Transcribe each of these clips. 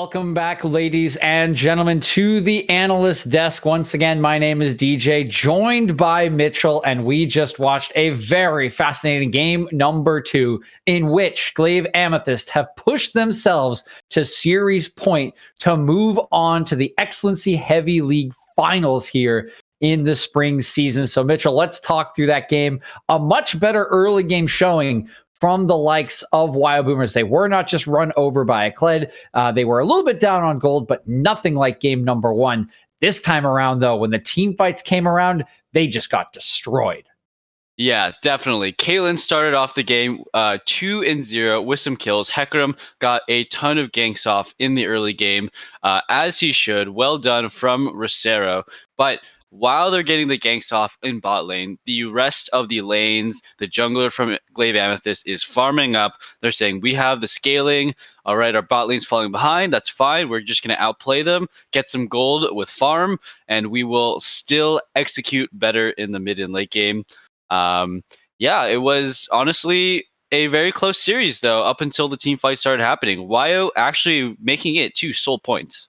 Welcome back, ladies and gentlemen, to the analyst desk. Once again, my name is DJ, joined by Mitchell, and we just watched a very fascinating game number 2 in which Glaive Amethyst have pushed themselves to series point to move on to the XLNC Heavy League finals here in the spring season. So, Mitchell, let's talk through that game. A much better early game showing from the likes of WyoBoomers. They were not just run over by a Kled. They were a little bit down on gold, but nothing like game number 1. This time around, though, when the team fights came around, they just got destroyed. Yeah, definitely. Caitlyn started off the game 2-0 with some kills. Hecarim got a ton of ganks off in the early game, as he should. Well done from Rosero. But while they're getting the ganks off in bot lane, the rest of the lanes, the jungler from Glaive Amethyst is farming up. They're saying, we have the scaling. All right, our bot lane's falling behind. That's fine. We're just going to outplay them, get some gold with farm, and we will still execute better in the mid and late game. Yeah, it was honestly a very close series, though, up until the team fight started happening. Wyo actually making it to Soul Point.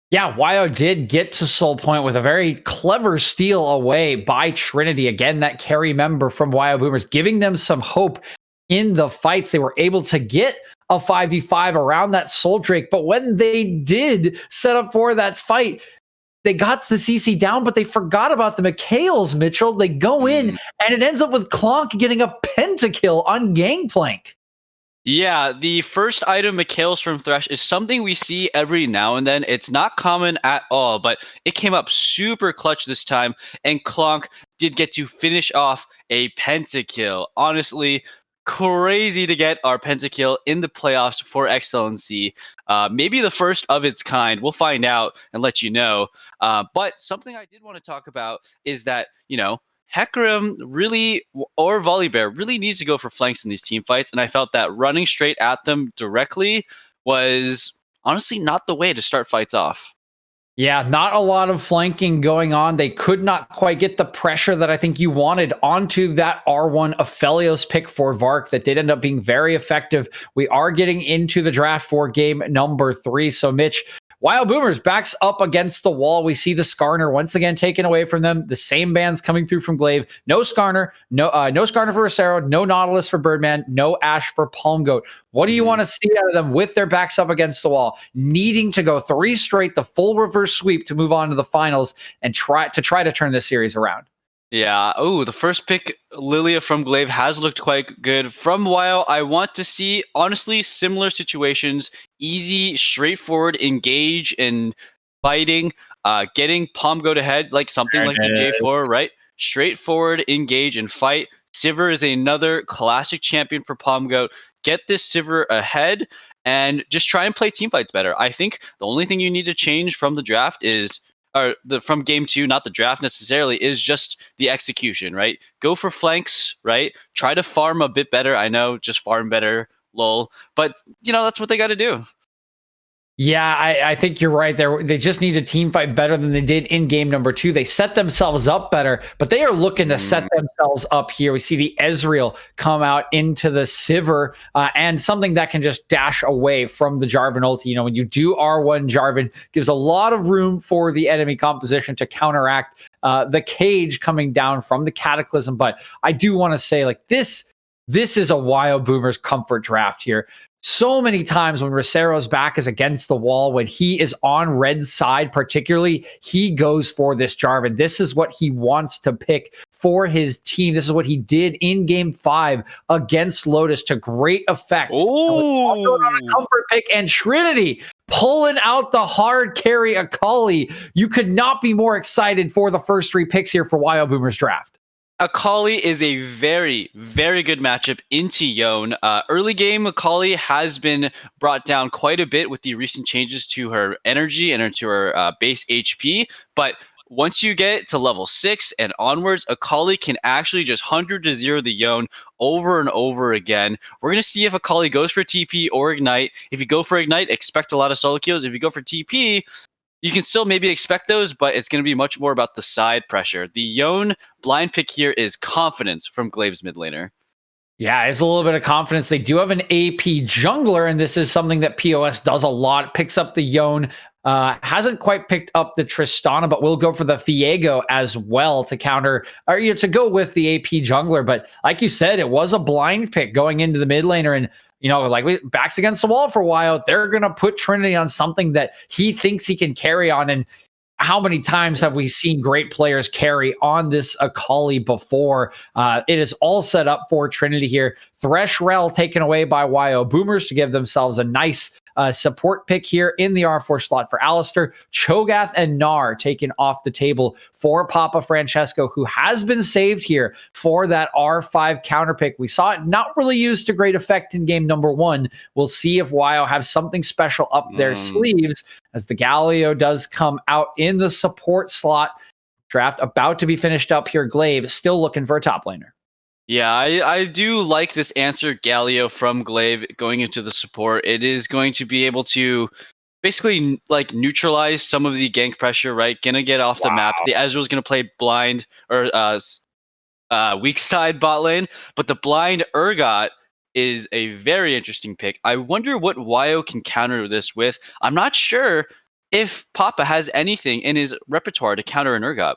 Yeah, Wyo did get to Soul Point with a very clever steal away by Trinity. Again, that carry member from WyoBoomers, giving them some hope in the fights. They were able to get a 5v5 around that Soul Drake. But when they did set up for that fight, they got the CC down, but they forgot about the Mikhails, Mitchell. They go in, and it ends up with Clonk getting a pentakill on Gangplank. Yeah, the first item Mikhails from Thresh is something we see every now and then. It's not common at all, but it came up super clutch this time, and Clonk did get to finish off a pentakill. Honestly, crazy to get our pentakill in the playoffs for XLNC. Maybe the first of its kind. We'll find out and let you know. But something I did want to talk about is that, Hecarim really, or Volibear, really needs to go for flanks in these team fights, and I felt that running straight at them directly was honestly not the way to start fights off. Yeah, not a lot of flanking going on. They could not quite get the pressure that I think you wanted onto that R1 Aphelios pick for Vark that did end up being very effective. We are getting into the draft for game number 3. So, Mitch, WyoBoomers backs up against the wall. We see the Skarner once again taken away from them. The same bands coming through from Glaive. No Skarner, no Skarner for Rosero, no Nautilus for Birdman, no Ashe for Palmgoat. What do you want to see out of them with their backs up against the wall, needing to go 3 straight, the full reverse sweep to move on to the finals and try to turn this series around? Yeah. Oh, the first pick, Lilia from Glaive, has looked quite good. From Wyo, I want to see, honestly, similar situations. Easy, straightforward engage in fighting, getting Palmgoat ahead, like something like the J4, right? Straightforward engage and fight. Sivir is another classic champion for Palmgoat. Get this Sivir ahead and just try and play team fights better. I think the only thing you need to change from the draft is from game 2, not the draft necessarily, is just the execution, right? Go for flanks, right? Try to farm a bit better. I know, just farm better, lol. But, that's what they got to do. Yeah, I think you're right there. They just need to team fight better than they did in game number 2. They set themselves up better, but they are looking to set themselves up here. We see the Ezreal come out into the Sivir, and something that can just dash away from the Jarvan ulti. When you do R1 Jarvan, gives a lot of room for the enemy composition to counteract the cage coming down from the Cataclysm. But I do want to say, this is a WyoBoomers comfort draft here. So many times when Rosero's back is against the wall, when he is on Red's side particularly, he goes for this Jarvan. This is what he wants to pick for his team. This is what he did in game 5 against Lotus to great effect. Oh, on a comfort pick, and Trinity pulling out the hard carry Akali. You could not be more excited for the first 3 picks here for WyoBoomers draft. Akali is a very, very good matchup into Yone. Early game, Akali has been brought down quite a bit with the recent changes to her energy and to her base HP. But once you get to level 6 and onwards, Akali can actually just 100-0 the Yone over and over again. We're going to see if Akali goes for TP or Ignite. If you go for Ignite, expect a lot of solo kills. If you go for TP, you can still maybe expect those, but it's going to be much more about the side pressure. The Yone blind pick here is confidence from Glaive's mid laner. Yeah, it's a little bit of confidence. They do have an AP jungler, and this is something that POS does a lot. Picks up the Yone, hasn't quite picked up the Tristana, but will go for the Viego as well to counter, or to go with the AP jungler. But like you said, it was a blind pick going into the mid laner, and backs against the wall for a while. They're gonna put Trinity on something that he thinks he can carry on, and how many times have we seen great players carry on this Akali before? It is all set up for Trinity here. Threshrel taken away by WyoBoomers to give themselves a nice support pick here in the R4 slot for Alistair. Cho'Gath and Gnar taken off the table for Papa Francesco, who has been saved here for that R5 counter pick. We saw it not really used to great effect in game number 1. We'll see if Wyo have something special up their sleeves as the Galio does come out in the support slot. Draft about to be finished up here. Glaive still looking for a top laner. Yeah, I do like this answer, Galio from Glaive going into the support. It is going to be able to basically like neutralize some of the gank pressure, right? Gonna get off the map. The Ezreal's gonna play blind or weak side bot lane, but the blind Urgot is a very interesting pick. I wonder what Wyo can counter this with. I'm not sure if Papa has anything in his repertoire to counter an Urgot.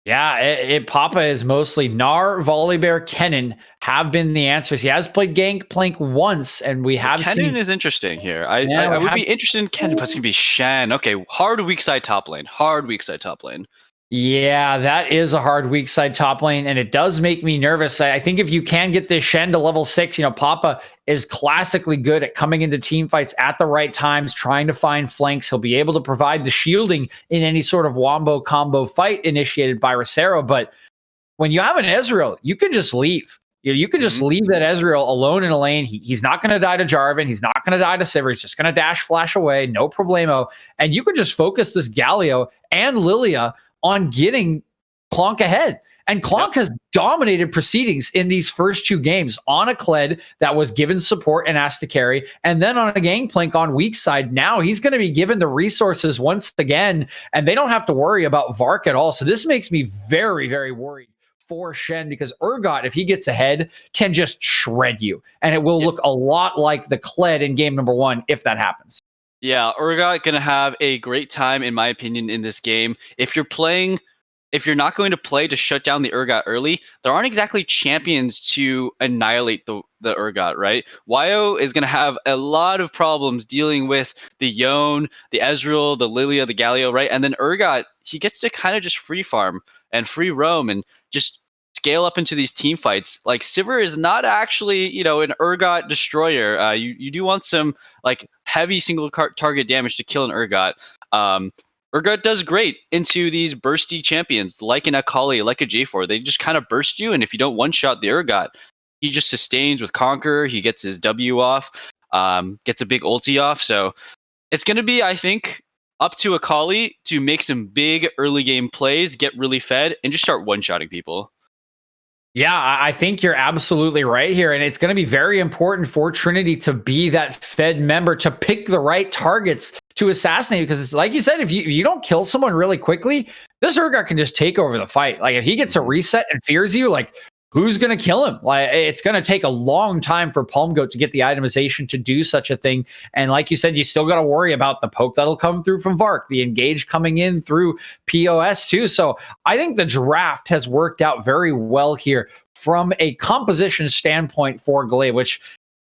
Yeah, Papa is mostly Gnar, Volibear, Kennen have been the answers. He has played Gangplank once, and we have Kennen is interesting here. I would be interested in Kennen, but it's gonna be Shen. Okay, hard weak side top lane. Hard weak side top lane. Yeah, that is a hard weak side top lane, and it does make me nervous. I think if you can get this Shen to level 6, Papa is classically good at coming into team fights at the right times, trying to find flanks. He'll be able to provide the shielding in any sort of wombo combo fight initiated by Rosero. But when you have an Ezreal, you can just leave. You can just leave that Ezreal alone in a lane. He's not going to die to Jarvan. He's not going to die to Sivir. He's just going to dash flash away, no problemo. And you can just focus this Galio and Lilia on getting Clonk ahead. And Clonk has dominated proceedings in these first 2 games on a Kled that was given support and asked to carry, and then on a Gangplank on weak side. Now he's going to be given the resources once again, and they don't have to worry about Vark at all. So this makes me very, very worried for Shen, because Urgot, if he gets ahead, can just shred you. And it will look a lot like the Kled in game number 1 if that happens. Yeah, Urgot gonna have a great time, in my opinion, in this game. If you're not going to play to shut down the Urgot early, there aren't exactly champions to annihilate the Urgot, right? Wyo is gonna have a lot of problems dealing with the Yone, the Ezreal, the Lilia, the Galio, right? And then Urgot, he gets to kind of just free farm and free roam and just scale up into these team fights. Like Sivir is not actually, an Urgot destroyer. You do want some like heavy single target damage to kill an Urgot. Urgot does great into these bursty champions like an Akali, like a J4. They just kind of burst you, and if you don't one-shot the Urgot, he just sustains with Conqueror. He gets his W off, gets a big ulti off. So it's going to be, I think, up to Akali to make some big early game plays, get really fed, and just start one-shotting people. Yeah, I think you're absolutely right here. And it's going to be very important for Trinity to be that fed member, to pick the right targets to assassinate. Because it's like you said, if you don't kill someone really quickly, this Urgot can just take over the fight. Like if he gets a reset and fears you, like who's going to kill him? Like it's going to take a long time for Palmgoat to get the itemization to do such a thing. And like you said, you still got to worry about the poke that'll come through from Vark, the engage coming in through POS too. So I think the draft has worked out very well here from a composition standpoint for Glaive, which,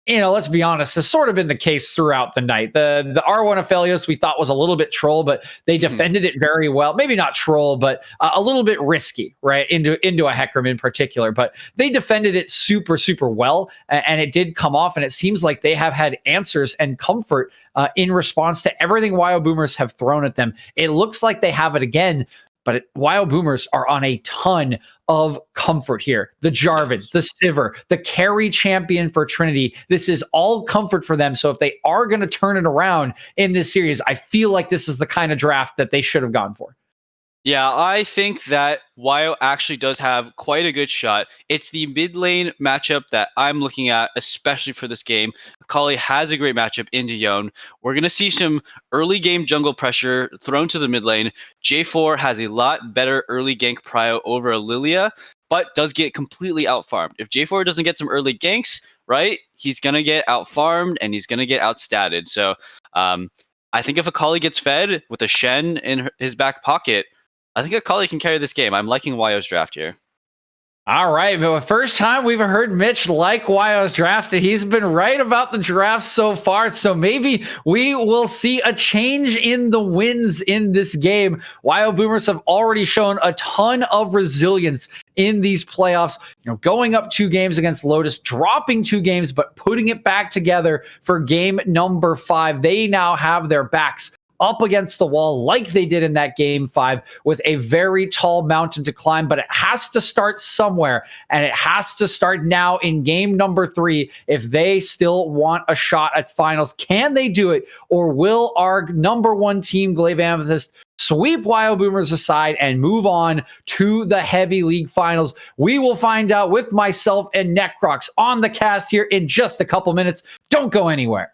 let's be honest, has sort of been the case throughout the night. The R1 Aphelios we thought was a little bit troll, but they defended it very well. Maybe not troll, but a little bit risky, right? Into a Hecarim in particular, but they defended it super, super well, and it did come off. And it seems like they have had answers and comfort in response to everything WyoBoomers have thrown at them. It looks like they have it again. But WyoBoomers are on a ton of comfort here. The Jarvan, the Sivir, the carry champion for Trinity. This is all comfort for them. So if they are going to turn it around in this series, I feel like this is the kind of draft that they should have gone for. Yeah, I think that Wyo actually does have quite a good shot. It's the mid lane matchup that I'm looking at, especially for this game. Akali has a great matchup into Yone. We're going to see some early game jungle pressure thrown to the mid lane. J4 has a lot better early gank prio over Lilia, but does get completely out-farmed. If J4 doesn't get some early ganks, right, he's going to get out-farmed and he's going to get outstatted. So I think if Akali gets fed with a Shen in his back pocket, I think Akali can carry this game. I'm liking Wyo's draft here. All right, but the first time we've heard Mitch like Wyo's draft, he's been right about the draft so far. So maybe we will see a change in the wins in this game. WyoBoomers have already shown a ton of resilience in these playoffs, going up 2 games against Lotus, dropping 2 games, but putting it back together for game number 5. They now have their backs up against the wall like they did in that game 5 with a very tall mountain to climb, but it has to start somewhere, and it has to start now in game number 3 if they still want a shot at finals. Can they do it, or will our number 1 team, Glaive Amethyst, sweep WyoBoomers aside and move on to the Heavy League Finals? We will find out with myself and Necrox on the cast here in just a couple minutes. Don't go anywhere.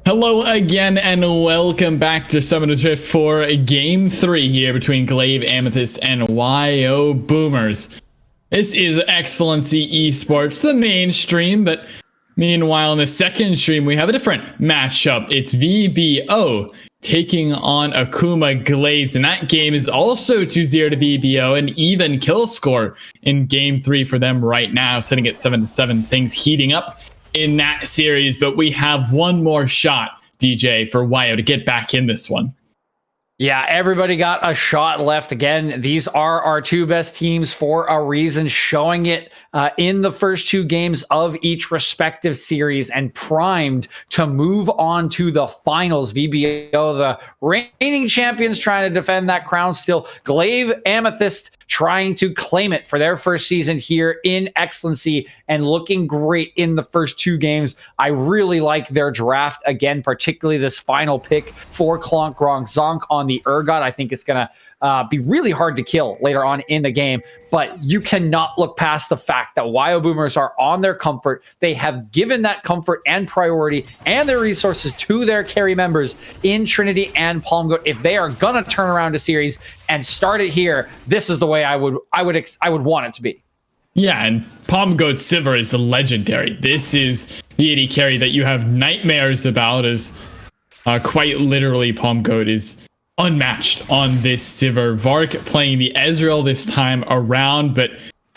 Hello again and welcome back to Summoners Rift for Game 3 here between Glaive, Amethyst, and WyoBoomers. This is XLNC Esports, the main stream, but meanwhile in the second stream we have a different matchup. It's VBO taking on Akuma Glaives, and that game is also 2-0 to VBO, an even kill score in Game 3 for them right now, sitting at 7-7, things heating up in that series, but we have one more shot, DJ, for Wyo to get back in this one. Yeah, everybody got a shot left. Again, these are our two best teams for a reason, showing it in the first two games of each respective series and primed to move on to the finals. VBO, the reigning champions, trying to defend that crown still. Glaive, Amethyst trying to claim it for their first season here in XLNC and looking great in the first two games. I really like their draft, again, particularly this final pick for Klonk Gronk Zonk on the Urgot. I think it's going to be really hard to kill later on in the game, but you cannot look past the fact that WyoBoomers are on their comfort. They have given that comfort and priority and their resources to their carry members in Trinity and Palm Goat. If they are gonna turn around a series and start it here, this is the way I would want it to be. Yeah, and Palm Goat Sivir is the legendary. This is the AD carry that you have nightmares about, as quite literally Palm Goat is unmatched on this Sivir. Vark playing the Ezreal this time around, but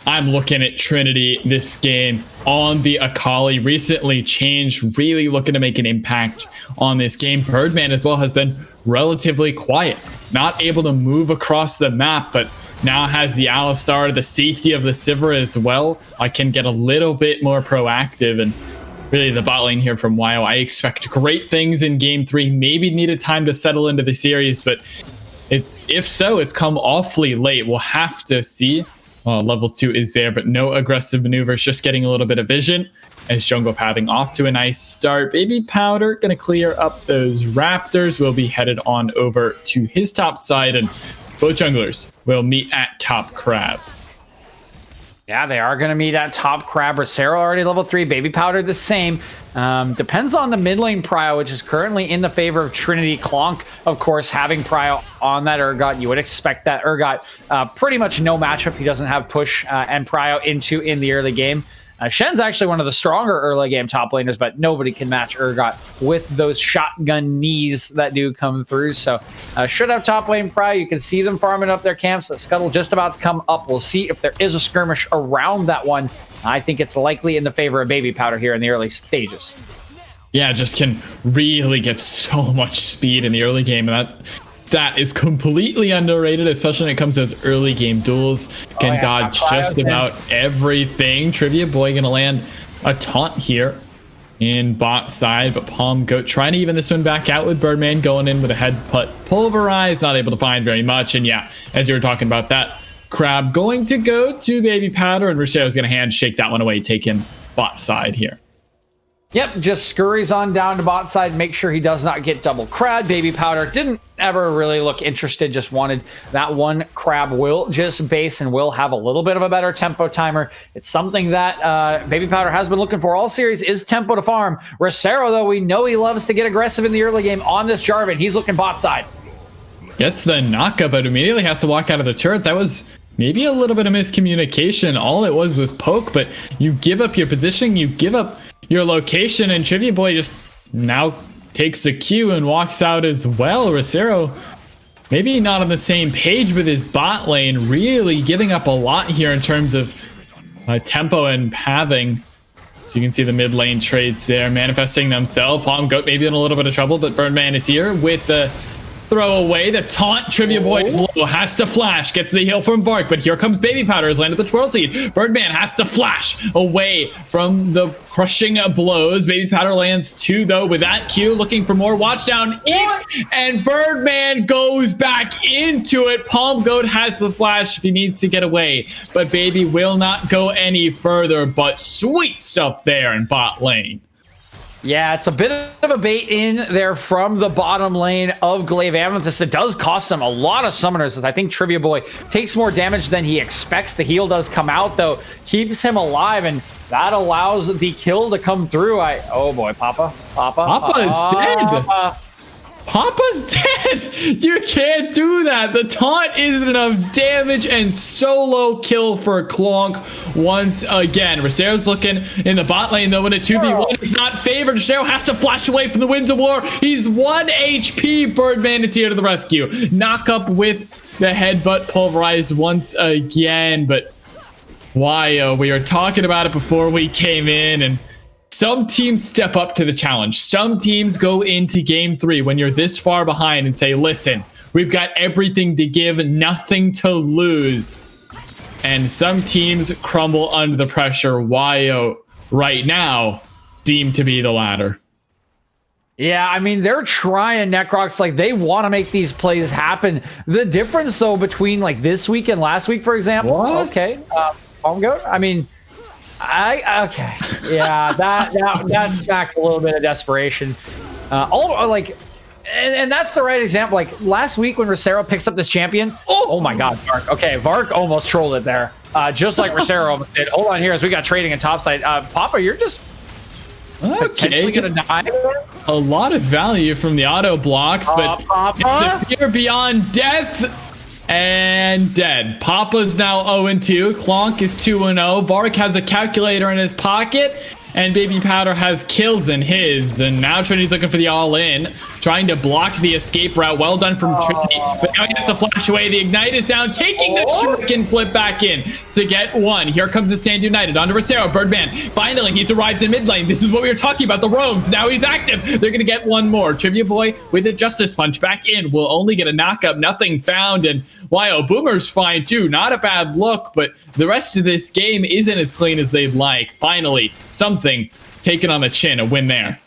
I'm looking at Trinity this game on the Akali. Recently changed, really looking to make an impact on this game. Birdman as well has been relatively quiet, not able to move across the map, but now has the Alistar, the safety of the Sivir as well. I can get a little bit more proactive, and really the bot lane here from Wyo, I expect great things in Game 3. Maybe needed time to settle into the series, but if so, it's come awfully late. We'll have to see. Level 2 is there, but no aggressive maneuvers, just getting a little bit of vision as jungle pathing off to a nice start. Baby Powder gonna clear up those raptors. We'll be headed on over to his top side, and both junglers will meet at top crab. Yeah, they are going to meet at top crab. Rosero already level 3. Baby Powder the same. Depends on the mid lane prio, which is currently in the favor of Trinity. Klonk, of course, having prio on that Urgot. You would expect that Urgot pretty much no matchup he doesn't have push and prio into in the early game. Shen's actually one of the stronger early game top laners, but nobody can match Urgot with those shotgun knees that do come through. So should have top lane prio. You can see them farming up their camps. The Scuttle just about to come up. We'll see if there is a skirmish around that one. I think it's likely in the favor of Baby Powder here in the early stages. Yeah, just can really get so much speed in the early game, and that is completely underrated, especially when it comes to those early game duels. Can dodge just about everything. Trivia Boy gonna land a taunt here in bot side, but Palm Goat trying to even this one back out with Birdman going in with a head put pulverize, not able to find very much. And yeah, as you were talking about, that crab going to go to Baby Powder, and Rochero's gonna handshake that one away, taking bot side here. Yep, just scurries on down to bot side, make sure he does not get double crab. Baby Powder didn't ever really look interested, just wanted that one crab. Will just base and will have a little bit of a better tempo timer. It's something that Baby Powder has been looking for all series, is tempo to farm. Rosero, though, we know he loves to get aggressive in the early game on this Jarvan. He's looking bot side. Gets the knockup, but immediately has to walk out of the turret. That was maybe a little bit of miscommunication. All it was poke, but you give up your position, you give up your location, and Trivia Boy just now takes a Q and walks out as well. Rosero maybe not on the same page with his bot lane, really giving up a lot here in terms of tempo and pathing. So you can see the mid lane trades there manifesting themselves. Palm Goat maybe in a little bit of trouble, but Birdman is here with the throw away the taunt. Trivia Boy's low, has to flash, gets the heal from Vark, but here comes Baby Powder, has landed the twirl seed. Birdman has to flash away from the crushing blows. Baby Powder lands 2 though with that Q, looking for more. Watch down, and Birdman goes back into it. Palm Goat has the flash if he needs to get away, but Baby will not go any further. But sweet stuff there in bot lane. Yeah, it's a bit of a bait in there from the bottom lane of Glaive Amethyst. It does cost him a lot of summoners, as I think Trivia Boy takes more damage than he expects. The heal does come out, though, keeps him alive, and that allows the kill to come through. Oh boy, Papa is dead. Papa's dead. You can't do that. The taunt isn't enough damage, and solo kill for Klonk once again. Rosero's looking in the bot lane though in a 2v1. He's not favored. Rosero has to flash away from the Winds of War. He's 1 HP. Birdman is here to the rescue. Knock up with the headbutt pulverized once again, but why? We were talking about it before we came in, and some teams step up to the challenge. Some teams go into game 3 when you're this far behind and say, listen, we've got everything to give, nothing to lose. And some teams crumble under the pressure. Wyo right now seem to be the latter. Yeah, I mean, they're trying, Necrox, like they want to make these plays happen. The difference though between like this week and last week, for example. What? Okay. Palm Goat. I mean, okay, yeah, that's back a little bit of desperation. And that's the right example. Like last week when Rosero picks up this champion, oh my God, Vark. Okay, Vark almost trolled it there, just like Rosero almost did. Hold on here, as we got trading in topside. Papa, you're just potentially gonna die. A lot of value from the auto blocks, but it's the fear beyond death. And dead. Papa's now 0-2. Klonk is 2-0. Vark has a calculator in his pocket. And Baby Powder has kills in his. And now Trinity's looking for the all-in. Trying to block the escape route. Well done from Trinity. But now he has to flash away. The Ignite is down. Taking the shuriken flip back in to get 1. Here comes the Stand United. Onto Rosero. Birdman. Finally, he's arrived in mid lane. This is what we were talking about. The roams. Now he's active. They're going to get 1 more. Trivia Boy with a Justice Punch back in. Will only get a knock-up. Nothing found. And WyoBoomers fine too. Not a bad look. But the rest of this game isn't as clean as they'd like. Finally, something taken on the chin, a win there.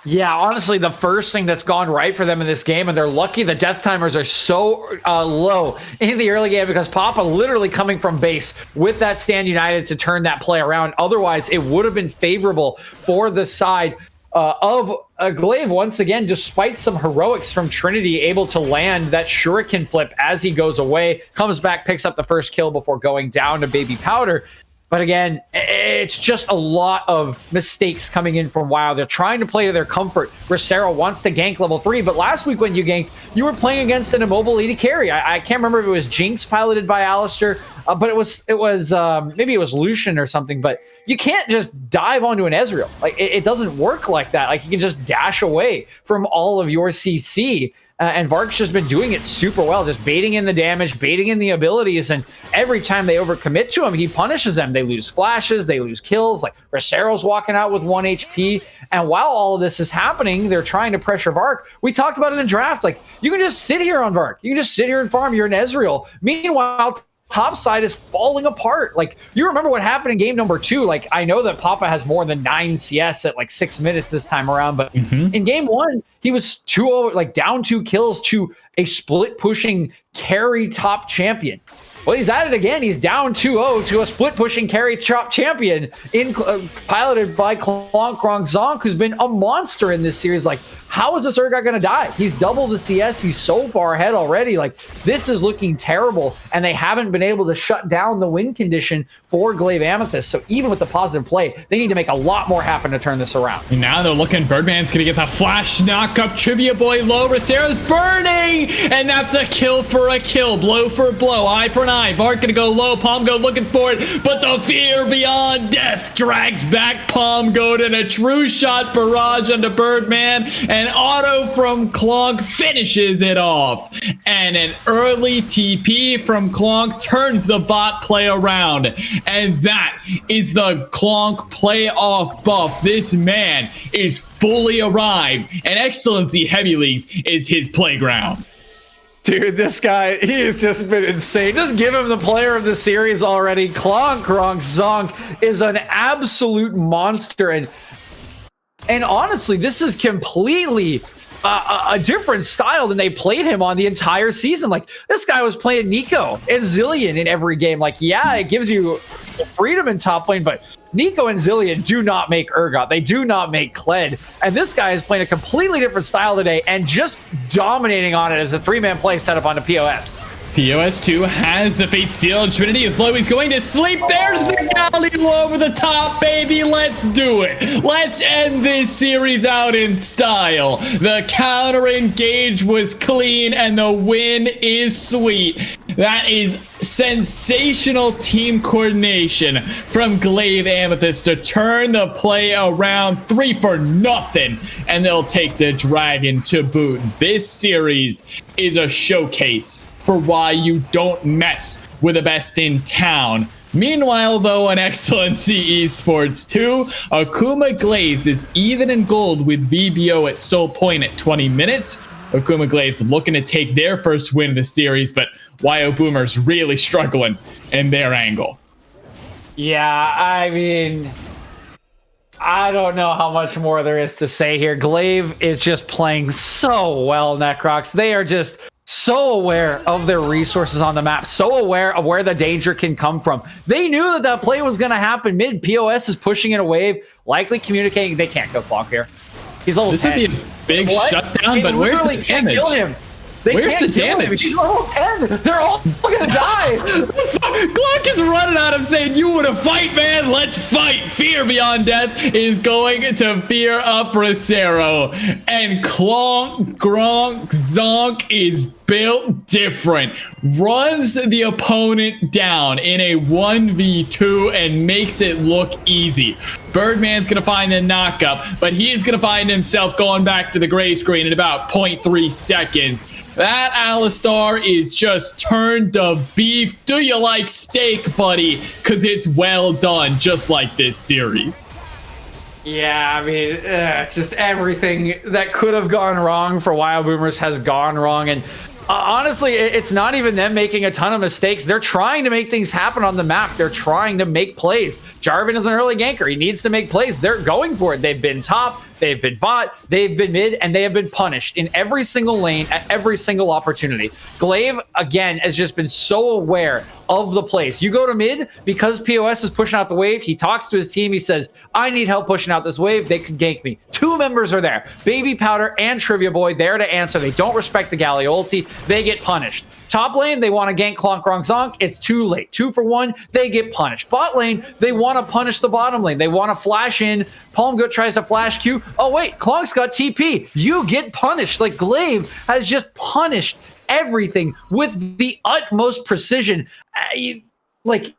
Yeah, honestly, the first thing that's gone right for them in this game, and they're lucky the death timers are so low in the early game because Papa literally coming from base with that Stand United to turn that play around. Otherwise, it would have been favorable for the side of Glaive once again, despite some heroics from Trinity, able to land that shuriken flip as he goes away, comes back, picks up the first kill before going down to Baby Powder. But again, it's just a lot of mistakes coming in from WoW. They're trying to play to their comfort. Rosero wants to gank level 3, but last week when you ganked, you were playing against an immobile AD carry. I can't remember if it was Jinx piloted by Alistair, but it was maybe it was Lucian or something. But you can't just dive onto an Ezreal. Like it doesn't work like that. Like you can just dash away from all of your CC. And Vark's just been doing it super well, just baiting in the damage, baiting in the abilities, and every time they overcommit to him, he punishes them. They lose flashes, they lose kills, like Rosero's walking out with 1 HP, and while all of this is happening, they're trying to pressure Vark. We talked about it in draft, like, you can just sit here on Vark. You can just sit here and farm, you're an Ezreal. Meanwhile, top side is falling apart. Like, you remember what happened in game number 2. Like, I know that Papa has more than 9 CS at like 6 minutes this time around, but in game 1, he was 2-0, like down 2 kills to a split pushing carry top champion. Well, he's at it again. He's down 2-0 to a split pushing carry top champion piloted by Klonk Zonk, who's been a monster in this series. Like, how is this Urgot going to die? He's double the CS. He's so far ahead already. Like, this is looking terrible, and they haven't been able to shut down the win condition for Glaive Amethyst. So even with the positive play, they need to make a lot more happen to turn this around. And now they're looking. Birdman's going to get the flash knock up. Trivia Boy low. Rosero's burning, and that's a kill for a kill. Blow for a blow. Eye for an eye. Vark going to go low. Palm Goat looking for it, but the fear beyond death drags back Palm Goat, and a true shot barrage onto Birdman, and auto from Klonk finishes it off. And an early TP from Klonk turns the bot play around. And that is the Klonk playoff buff. This man is fully arrived, and XLNC Heavy Leagues is his playground. Dude, this guy, he has just been insane. Just give him the player of the series already. Klonk Zonk is an absolute monster. And honestly, this is completely a different style than they played him on the entire season. Like, this guy was playing Nico and Zillion in every game. Like, yeah, it gives you freedom in top lane, but Nico and Zillion do not make Urgot. They do not make Kled. And this guy is playing a completely different style today and just dominating on it as a three-man play set up on the POS. POS 2 has the Fate Seal. Trinity is low. He's going to sleep. There's the Galley over the top, baby. Let's do it. Let's end this series out in style. The counter engage was clean and the win is sweet. That is sensational team coordination from Glaive Amethyst to turn the play around 3-0, and they'll take the dragon to boot. This series is a showcase for why you don't mess with the best in town. Meanwhile, though, on XLNC Esports 2, Akuma Glaives is even in gold with VBO at Soul Point at 20 minutes. Akuma Glaives looking to take their first win of the series, but WyoBoomers really struggling in their angle. Yeah, I mean, I don't know how much more there is to say here. Glaive is just playing so well, Necrox. They are just so aware of their resources on the map, so aware of where the danger can come from. They knew that that play was going to happen mid. POS is pushing in a wave, likely communicating. They can't go Klonk here. He's level 10. This would be a big shutdown, but where's the damage? Kill him. Where's the damage? He's level 10. They're all gonna die. Glock is running out of saying, you want to fight, man? Let's fight. Fear beyond death is going to fear up Rosero. And Klonk Zonk is built different. Runs the opponent down in a 1v2 and makes it look easy. Birdman's going to find a knockup, but he's going to find himself going back to the gray screen in about 0.3 seconds. That Alistar is just turned to beef. Do you like steak, buddy? Because it's well done, just like this series. Yeah, I mean, just everything that could have gone wrong for WyoBoomers has gone wrong. And honestly, it's not even them making a ton of mistakes. They're trying to make things happen on the map. They're trying to make plays. Jarvan is an early ganker. He needs to make plays. They're going for it. They've been top, they've been bot, they've been mid, and they have been punished in every single lane at every single opportunity. Glaive, again, has just been so aware of the plays. You go to mid, because POS is pushing out the wave, he talks to his team, he says, I need help pushing out this wave, they could gank me. Two members are there, Baby Powder and Trivia Boy, there to answer. They don't respect the Galley ulti, they get punished. Top lane, they want to gank Klonk Zonk. It's too late. 2 for 1, they get punished. Bot lane, they want to punish the bottom lane. They want to flash in. Palmgoat tries to flash Q. Oh, wait, Klonk's got TP. You get punished. Like, Glaive has just punished everything with the utmost precision. Like,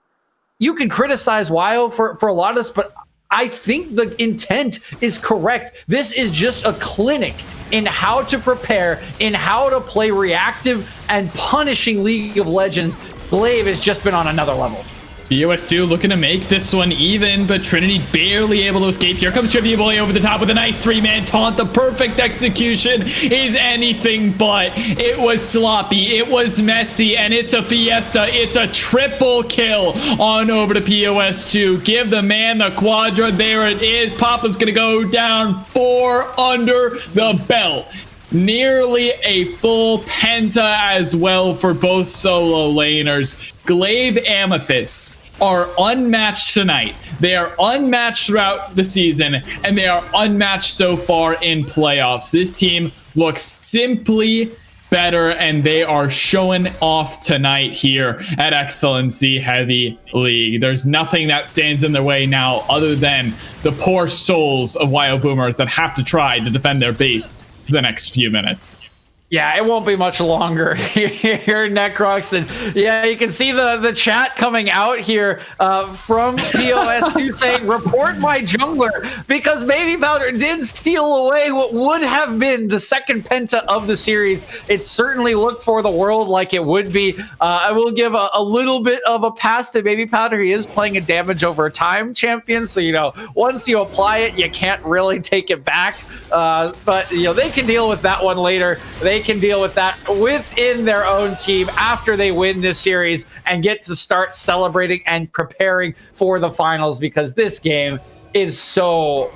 you can criticize Wyo for a lot of this, but I think the intent is correct. This is just a clinic in how to prepare, in how to play reactive and punishing League of Legends. Glaive has just been on another level. POS2 looking to make this one even, but Trinity barely able to escape. Here comes Trivia Boy over the top with a nice 3-man taunt. The perfect execution is anything but. It was sloppy, it was messy, and it's a fiesta. It's a triple kill on over to POS2. Give the man the quadra. There it is. Papa's gonna go down 4 under the belt. Nearly a full penta as well for both solo laners. Glaive Amethyst are unmatched tonight. They are unmatched throughout the season, and they are unmatched so far in playoffs. This team looks simply better, and they are showing off tonight here at XLNC Heavy League. There's nothing that stands in their way now other than the poor souls of WyoBoomers that have to try to defend their base for the next few minutes. Yeah, it won't be much longer here, Necrox. And yeah, you can see the chat coming out here from POS2 saying, report my jungler, because Baby Powder did steal away what would have been the second penta of the series. It certainly looked for the world like it would be. I will give a little bit of a pass to Baby Powder. He is playing a damage over time champion, so, you know, once you apply it, you can't really take it back. But, you know, they can deal with that one later. They can deal with that within their own team after they win this series and get to start celebrating and preparing for the finals, because this game is so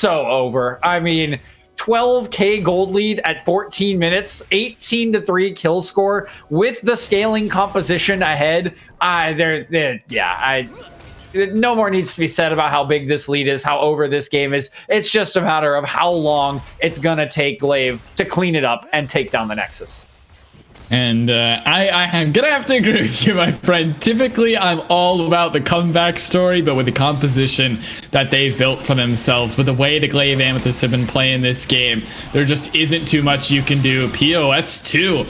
over. I mean, 12K gold lead at 14 minutes, 18-3 kill score with the scaling composition ahead. No more needs to be said about how big this lead is, how over this game is. It's just a matter of how long it's going to take Glaive to clean it up and take down the Nexus. And I'm going to have to agree with you, my friend. Typically, I'm all about the comeback story, but with the composition that they've built for themselves, with the way the Glaive Amethyst have been playing this game, there just isn't too much you can do. POS 2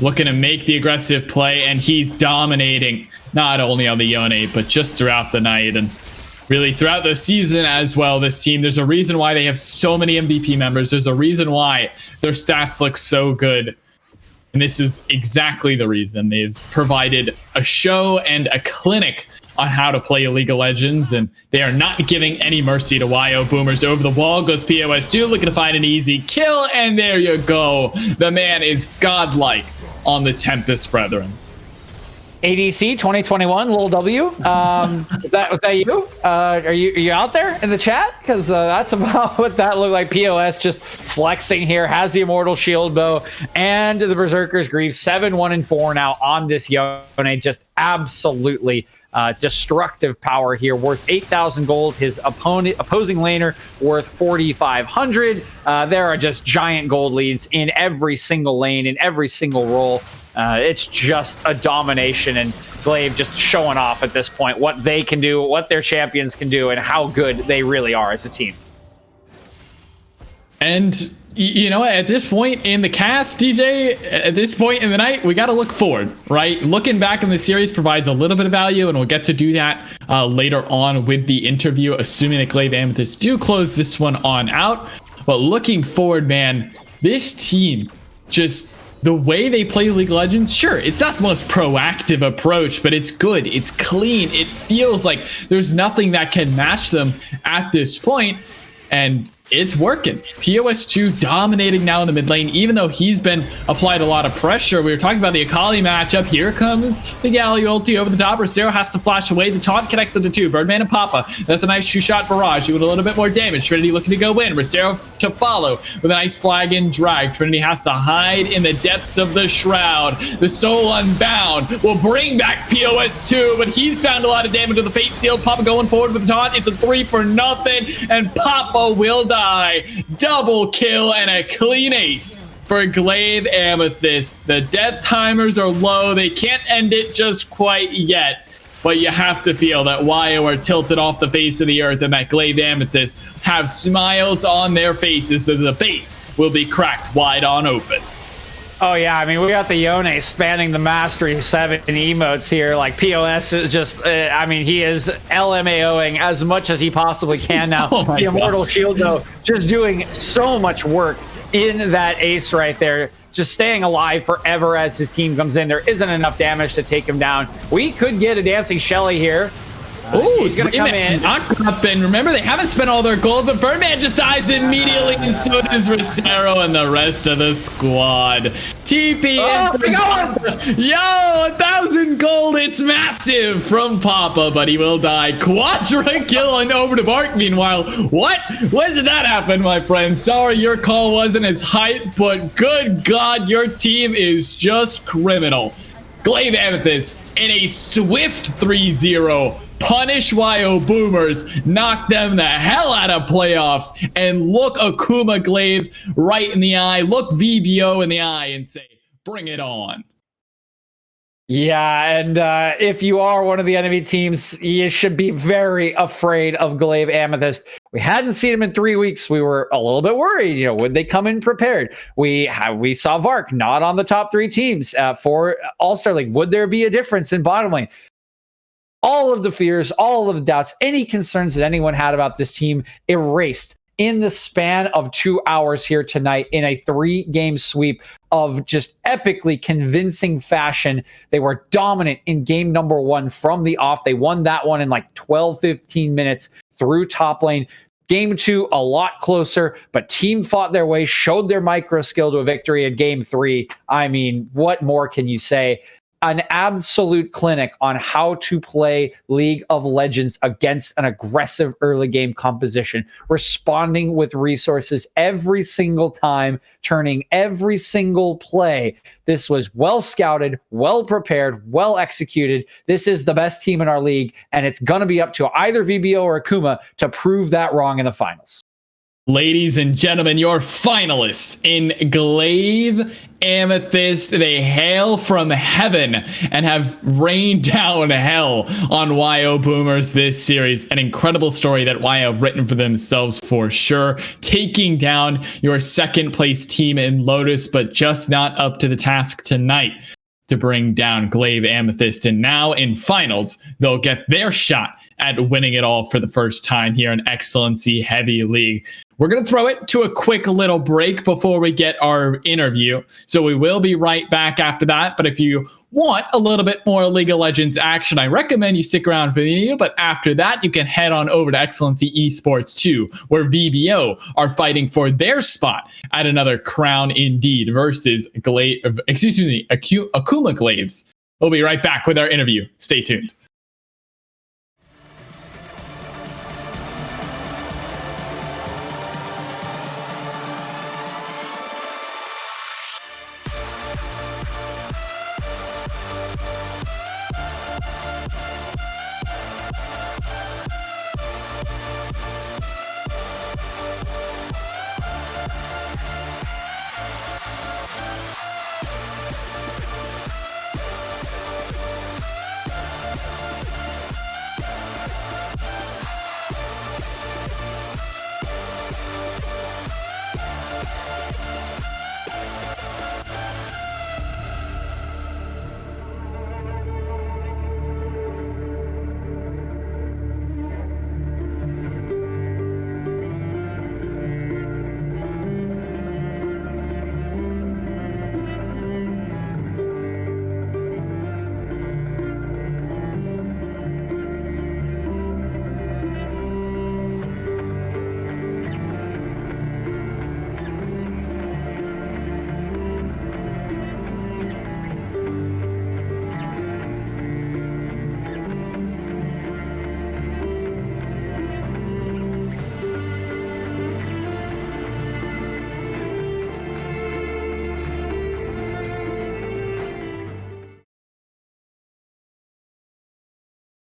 looking to make the aggressive play, and he's dominating not only on the Yone, but just throughout the night and really throughout the season as well. This team, there's a reason why they have so many MVP members. There's a reason why their stats look so good. And this is exactly the reason. They've provided a show and a clinic on how to play League of Legends, and they are not giving any mercy to WyoBoomers. Over the wall goes POS2, looking to find an easy kill, and there you go. The man is godlike on the Tempest Brethren. ADC 2021, Lil W. Was that you? Are you out there in the chat? Because that's about what that looked like. POS just flexing here, has the Immortal Shield Bow and the Berserker's Greaves. 7-1-4 now on this Yone. Just absolutely destructive power here, worth 8,000 gold. His opposing laner worth 4,500. There are just giant gold leads in every single lane, in every single role. It's just a domination, and Glaive just showing off at this point what they can do, what their champions can do, and how good they really are as a team. And you know, at this point in the cast, DJ, at this point in the night, we got to look forward, right? Looking back in the series provides a little bit of value, and we'll get to do that later on with the interview, assuming that Glaive Amethyst do close this one on out. But looking forward, man, this team, just the way they play League of Legends, sure, it's not the most proactive approach, but it's good, it's clean, it feels like there's nothing that can match them at this point, and it's working. POS2 dominating now in the mid lane, even though he's been applied a lot of pressure. We were talking about the Akali matchup. Here comes the Galio ulti over the top. Rosero has to flash away. The taunt connects into two. Birdman and Papa. That's a nice two-shot barrage. Doing a little bit more damage. Trinity looking to go in. Rosero to follow with a nice flag and drag. Trinity has to hide in the depths of the shroud. The Soul Unbound will bring back POS2, but he's found a lot of damage with the Fate Seal. Papa going forward with the taunt. It's a 3-for-0, and Papa will die. Double kill and a clean ace for Glaive Amethyst. The death timers are low. They can't end it just quite yet, but you have to feel that Wyo are tilted off the face of the earth and that Glaive Amethyst have smiles on their faces, so the base will be cracked wide on open. Oh yeah, I mean, we got the Yone spanning the Mastery 7 emotes here. Like, POS is just, I mean, he is LMAOing as much as he possibly can now. Oh the Immortal Shield, though, just doing so much work in that ace right there. Just staying alive forever as his team comes in. There isn't enough damage to take him down. We could get a Dancing Shelly here. Oh, he's gonna come in. Knocked up, and remember, they haven't spent all their gold, but Birdman just dies immediately, and so does Rosero and the rest of the squad. TP Yo, 1,000 gold, it's massive from Papa, but he will die. Quadra kill and over to Bark. Meanwhile, what? When did that happen, my friend? Sorry, your call wasn't as hype, but good God, your team is just criminal. Glaive Amethyst in a swift 3-0. Punish WyoBoomers, knock them the hell out of playoffs, and look Akuma Glaives right in the eye, look VBO in the eye, and say, bring it on. Yeah, and if you are one of the enemy teams, you should be very afraid of Glaive Amethyst. We hadn't seen him in 3 weeks. We were a little bit worried. You know, would they come in prepared? We saw Vark not on the top 3 teams for All-Star League. Would there be a difference in bottom lane? All of the fears, all of the doubts, any concerns that anyone had about this team erased in the span of 2 hours here tonight in a 3-game sweep of just epically convincing fashion. They were dominant in game number 1 from the off. They won that one in like 12, 15 minutes through top lane. Game 2, a lot closer, but team fought their way, showed their micro skill to a victory in Game 3. I mean, what more can you say? An absolute clinic on how to play League of Legends against an aggressive early game composition, responding with resources every single time, turning every single play. This was well scouted, well prepared, well executed. This is the best team in our league, and it's going to be up to either VBO or Akuma to prove that wrong in the finals. Ladies and gentlemen, your finalists in Glaive, Amethyst. They hail from heaven and have rained down hell on WyoBoomers this series. An incredible story that Wyo have written for themselves for sure. Taking down your second place team in Lotus, but just not up to the task tonight to bring down Glaive, Amethyst. And now in finals, they'll get their shot at winning it all for the first time here in XLNC Heavy League. We're going to throw it to a quick little break before we get our interview. So we will be right back after that. But if you want a little bit more League of Legends action, I recommend you stick around for the video. But after that, you can head on over to XLNC Esports 2, where VBO are fighting for their spot at another crown indeed versus Akuma Glaives. We'll be right back with our interview. Stay tuned.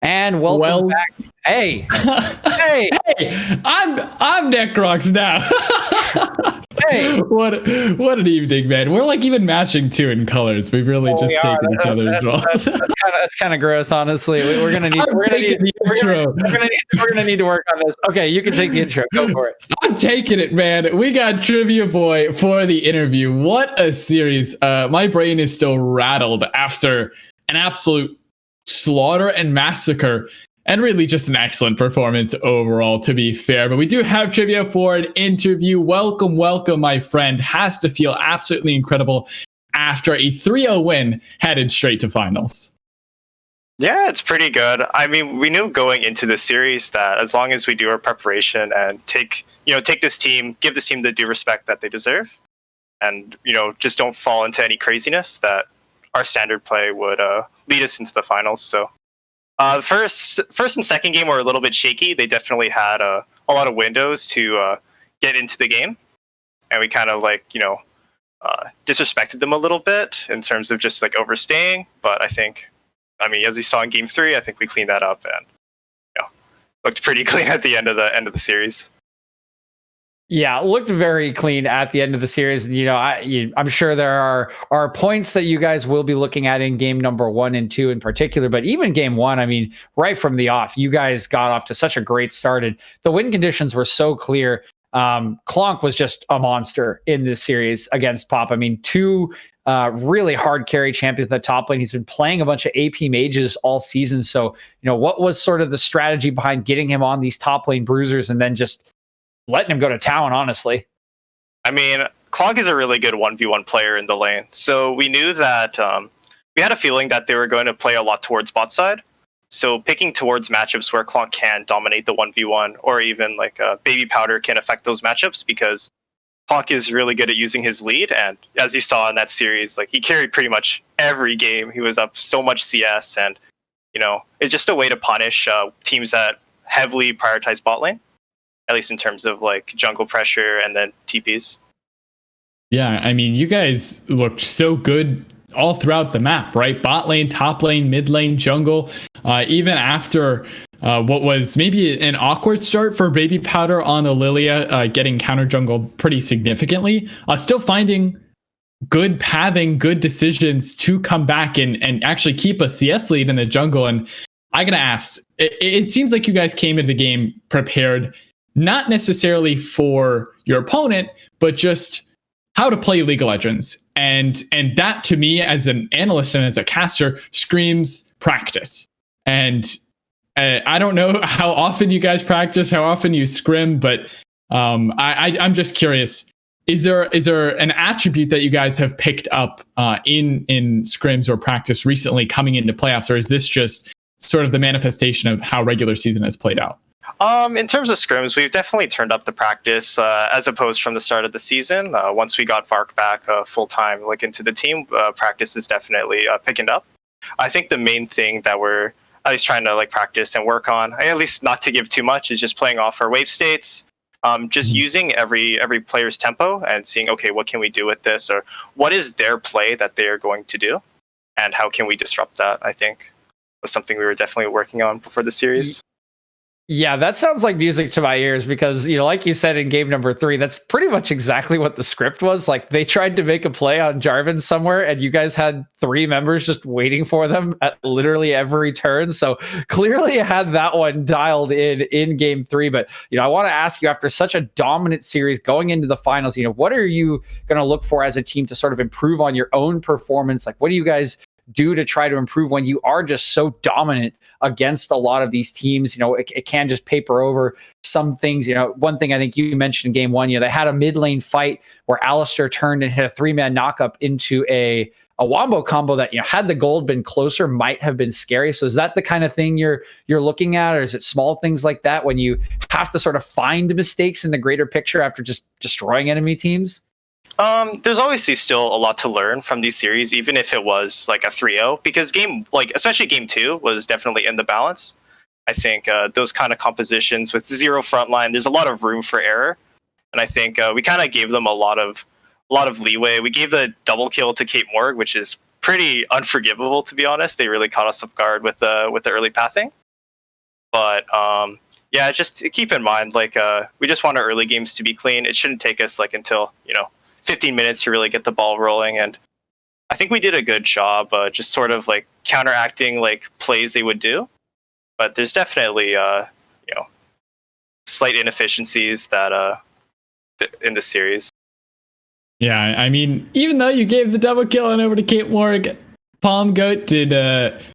And welcome back. Hey, hey, I'm Necrox now. Hey, what an evening, man. We're like even matching too in colors. We've really just taken each other's roles. That's kind of gross, honestly. We're gonna need to work on this. Okay, you can take the intro. Go for it. I'm taking it, man. We got Trivia Boy for the interview. What a series. My brain is still rattled after an absolute slaughter and massacre, and really just an excellent performance overall, to be fair. But we do have trivia for an interview. Welcome, my friend. Has to feel absolutely incredible after a 3-0 win, headed straight to finals. Yeah, it's pretty good. I mean, we knew going into the series that as long as we do our preparation and take this team, give this team the due respect that they deserve, and just don't fall into any craziness, that our standard play would lead us into the finals. So first and second game were a little bit shaky. They definitely had a lot of windows to get into the game, and we kind of disrespected them a little bit in terms of just like overstaying. But I mean, as we saw in Game 3, I think we cleaned that up and looked pretty clean at the end of the series. Yeah, it looked very clean at the end of the series. And, I'm sure there are points that you guys will be looking at in game number 1 and 2 in particular. But even game 1, I mean, right from the off, you guys got off to such a great start. And the win conditions were so clear. Clonk was just a monster in this series against Pop. I mean, 2 really hard carry champions at the top lane. He's been playing a bunch of AP mages all season. So, what was sort of the strategy behind getting him on these top lane bruisers and then just letting him go to town, honestly? I mean, Clonk is a really good 1v1 player in the lane. So we knew that we had a feeling that they were going to play a lot towards bot side. So picking towards matchups where Clonk can dominate the 1v1, or even like Baby Powder can affect those matchups, because Clonk is really good at using his lead. And as you saw in that series, like he carried pretty much every game. He was up so much CS, and it's just a way to punish teams that heavily prioritize bot lane, at least in terms of like jungle pressure and then TPs. Yeah, I mean, you guys looked so good all throughout the map, right? Bot lane, top lane, mid lane, jungle. Even after what was maybe an awkward start for Baby Powder on Lilia, getting counter jungle pretty significantly, still finding good pathing, good decisions to come back and actually keep a CS lead in the jungle. And I gotta ask, it seems like you guys came into the game prepared, not necessarily for your opponent, but just how to play League of Legends. And that, to me, as an analyst and as a caster, screams practice. And I don't know how often you guys practice, how often you scrim, but I'm just curious. Is there an attribute that you guys have picked up in scrims or practice recently coming into playoffs, or is this just sort of the manifestation of how regular season has played out? In terms of scrims, we've definitely turned up the practice as opposed from the start of the season. Once we got Vark back full time, like into the team, practice is definitely picking up. I think the main thing that we're at least trying to like practice and work on, at least not to give too much, is just playing off our wave states. Just using every player's tempo and seeing, okay, what can we do with this, or what is their play that they are going to do, and how can we disrupt that? I think was something we were definitely working on before the series. Yeah, that sounds like music to my ears, because, like you said in game number 3, that's pretty much exactly what the script was. Like, they tried to make a play on Jarvan somewhere, and you guys had 3 members just waiting for them at literally every turn. So clearly you had that one dialed in game 3. But, I want to ask you, after such a dominant series going into the finals, what are you going to look for as a team to sort of improve on your own performance? Like, what do you guys do to try to improve when you are just so dominant against a lot of these teams? It can just paper over some things. One thing I think you mentioned in game 1, they had a mid lane fight where Alistair turned and hit a 3-man knockup into a wombo combo that, had the gold been closer, might have been scary. So is that the kind of thing you're looking at, or is it small things like that when you have to sort of find mistakes in the greater picture after just destroying enemy teams? There's obviously still a lot to learn from these series, even if it was like a 3-0, because especially game 2 was definitely in the balance. I think those kind of compositions with 0 frontline, there's a lot of room for error, and I think we kind of gave them a lot of leeway. We gave the double kill to Kate Morg, which is pretty unforgivable, to be honest. They really caught us off guard with the early pathing. But yeah, just keep in mind, like we just want our early games to be clean. It shouldn't take us like until 15 minutes to really get the ball rolling, and I think we did a good job just sort of like counteracting like plays they would do. But there's definitely slight inefficiencies that in the series. Yeah, I mean, even though you gave the double kill on over to Kate Morg, Palm Goat did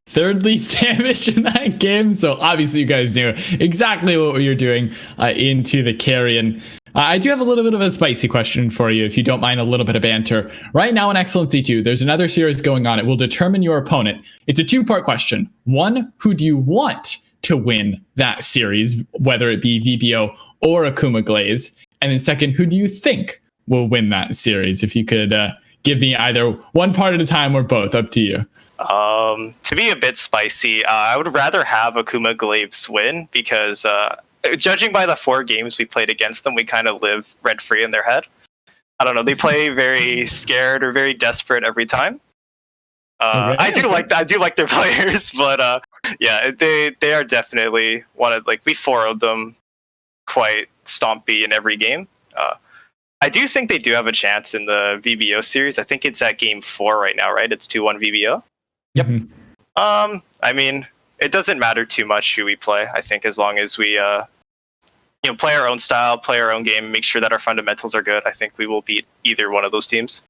third least damage in that game, so obviously you guys knew exactly what you're doing into the carry. And I do have a little bit of a spicy question for you, if you don't mind a little bit of banter. Right now in XLNC 2, there's another series going on. It will determine your opponent. It's a 2-part question. 1, who do you want to win that series, whether it be VBO or Akuma Glaives? And then second, who do you think will win that series? If you could give me either one part at a time or both, up to you. To be a bit spicy, I would rather have Akuma Glaives win, because judging by the 4 games we played against them, we kind of live rent-free in their head. I don't know, they play very scared or very desperate every time. I do like their players, but yeah, they are definitely one of, like, we 4-0'd them quite stompy in every game. I do think they do have a chance in the VBO series. I think it's at game 4 right now, right? It's 2-1 VBO. Yep. Mm-hmm. I mean, it doesn't matter too much who we play. I think as long as we play our own style, play our own game, make sure that our fundamentals are good, I think we will beat either one of those teams.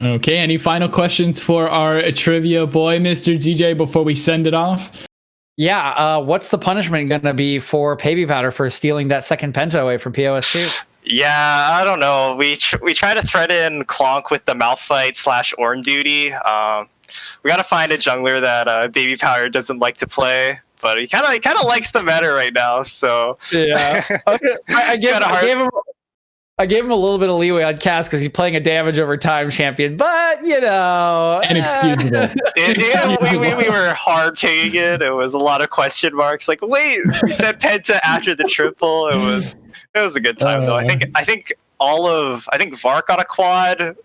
Okay, any final questions for our trivia boy, Mr. DJ, before we send it off? Yeah, what's the punishment going to be for Baby Powder for stealing that second penta away from POS2? Yeah, I don't know. We try to thread in Clonk with the Malphite / Ornn duty. we gotta find a jungler that Baby Powder doesn't like to play, but he kind of likes the meta right now. So yeah, I gave him a little bit of leeway on Cass because he's playing a damage over time champion, but Inexcusable. we were hard taking it. It was a lot of question marks. Like, wait, we said Penta after the triple. It was a good time though. I think Vark got a quad.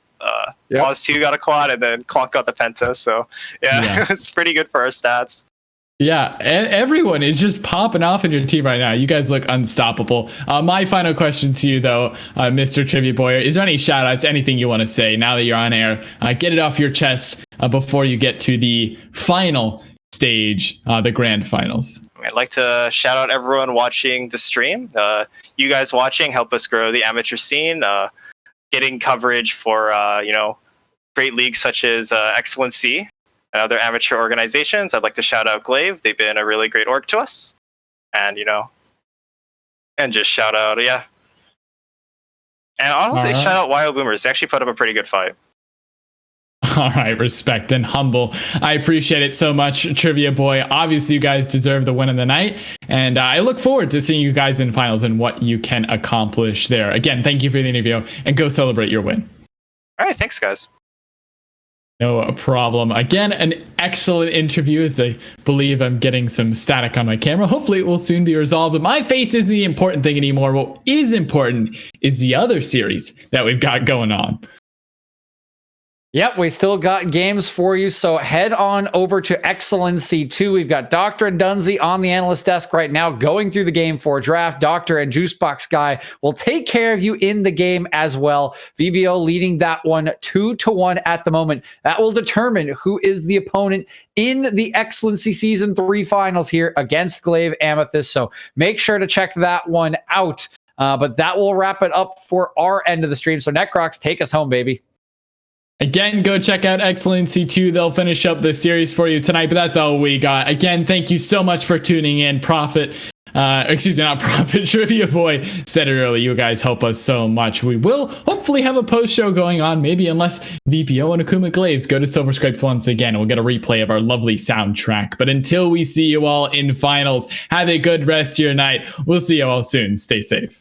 Pause 2 got a quad, and then Clonk got the Penta. So yeah. It's pretty good for our stats. Yeah, everyone is just popping off in your team right now. You guys look unstoppable. My final question to you, though, Mr. Trivia Boy, is there any shout-outs, anything you want to say now that you're on air? Get it off your chest before you get to the final stage, the grand finals. I'd like to shout out everyone watching the stream. You guys watching help us grow the amateur scene, getting coverage for great leagues such as XLNC. And other amateur organizations. I'd like to shout out Glaive. They've been a really great org to us. And, and just shout out, And honestly, shout out WyoBoomers. They actually put up a pretty good fight. All right, respect and humble. I appreciate it so much, Trivia Boy. Obviously, you guys deserve the win of the night. And I look forward to seeing you guys in finals and what you can accomplish there. Again, thank you for the interview and go celebrate your win. All right, thanks, guys. No problem. Again, an excellent interview, as I believe I'm getting some static on my camera. Hopefully it will soon be resolved, but my face isn't the important thing anymore. What is important is the other series that we've got going on. Yep, we still got games for you, so head on over to XLNC 2. We've got Doctor and Dunsey on the analyst desk right now going through the game for draft. Doctor and Juicebox Guy will take care of you in the game as well. VBO leading that one 2-1 at the moment. That will determine who is the opponent in the XLNC Season 3 finals here against Glaive Amethyst, so make sure to check that one out. But that will wrap it up for our end of the stream, so Necrox, take us home, baby. Again, go check out XLNC 2. They'll finish up the series for you tonight, but that's all we got. Again, thank you so much for tuning in. Trivia Boy said it earlier. You guys help us so much. We will hopefully have a post show going on, maybe unless VPO and Akuma Glaives go to Silver Scrapes once again. We'll get a replay of our lovely soundtrack. But until we see you all in finals, have a good rest of your night. We'll see you all soon. Stay safe.